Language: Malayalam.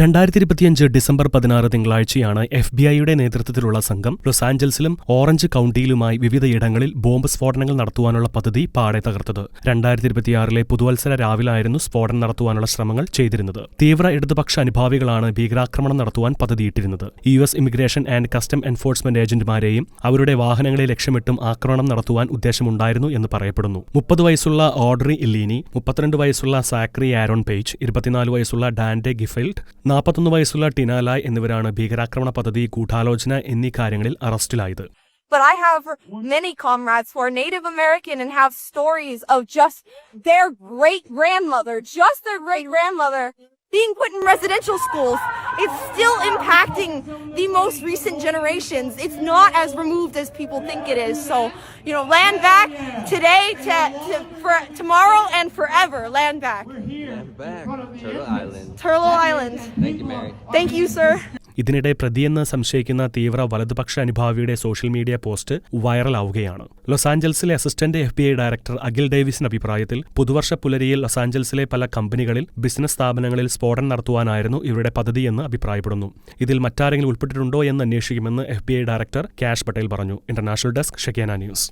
2025 ഡിസംബർ 16 തിങ്കളാഴ്ചയാണ് FBI-യുടെ നേതൃത്വത്തിലുള്ള സംഘം ലോസ് ആഞ്ചൽസിലും ഓറഞ്ച് കൗണ്ടിയിലുമായി വിവിധയിടങ്ങളിൽ ബോംബ് സ്ഫോടനങ്ങൾ നടത്തുവാനുള്ള പദ്ധതി പാടെ തകർത്തത്. 2026 പുതുവത്സര രാവിലായിരുന്നു സ്ഫോടനം നടത്തുവാനുള്ള ശ്രമങ്ങൾ ചെയ്തിരുന്നത്. തീവ്ര ഇടതുപക്ഷ അനുഭാവികളാണ് ഭീകരാക്രമണം നടത്തുവാൻ പദ്ധതിയിട്ടിരുന്നത്. US immigration and custom enforcement ഏജന്റുമാരെയും അവരുടെ വാഹനങ്ങളെ ലക്ഷ്യമിട്ടും ആക്രമണം നടത്തുവാൻ ഉദ്ദേശമുണ്ടായിരുന്നു എന്ന് പറയപ്പെടുന്നു. 30 വയസ്സുള്ള ഓഡ്രി ഇല്ലീനി, 32 വയസ്സുള്ള സാക്രി ആരോൺ പേജ്, 24 വയസ്സുള്ള ഡാൻഡെ ഗിഫെൽഡ്, 41 വയസ്സുള്ള ടിനാലായ് എന്നിവരാണ് ഭീകരാക്രമണ പദ്ധതി, ഗൂഢാലോചന എന്നീ കാര്യങ്ങളിൽ അറസ്റ്റിലായത്. But I have many comrades who are Native American and have stories of just their great-grandmother, being put in residential schools. It's still impacting the most recent generations. It's not as removed as people think it is. So, land back today, for tomorrow and forever. Land back. Land back. Turtle Island. Thank you, Mary. Thank you, sir. ഇതിനിടെ പ്രതിയെന്ന് സംശയിക്കുന്ന തീവ്ര വലതുപക്ഷ അനുഭാവിയുടെ സോഷ്യൽ മീഡിയ പോസ്റ്റ് വൈറലാവുകയാണ്. ലോസ് ആഞ്ചൽസിലെ അസിസ്റ്റന്റ് FBI ഡയറക്ടർ അഖിൽ ഡേവിസിന്റെ അഭിപ്രായത്തിൽ പുതുവർഷ പുലരിയിൽ ലോസ് ആഞ്ചൽസിലെ പല കമ്പനികളിൽ, ബിസിനസ് സ്ഥാപനങ്ങളിൽ സ്ഫോടനം നടത്തുവാനായിരുന്നു ഇവരുടെ പദ്ധതിയെന്ന് അഭിപ്രായപ്പെടുന്നു. ഇതിൽ മറ്റാരെങ്കിലും ഉൾപ്പെട്ടിട്ടുണ്ടോ എന്ന് അന്വേഷിക്കുമെന്ന് FBI ഡയറക്ടർ കാഷ് പട്ടേൽ പറഞ്ഞു. International desk, Shekinah news.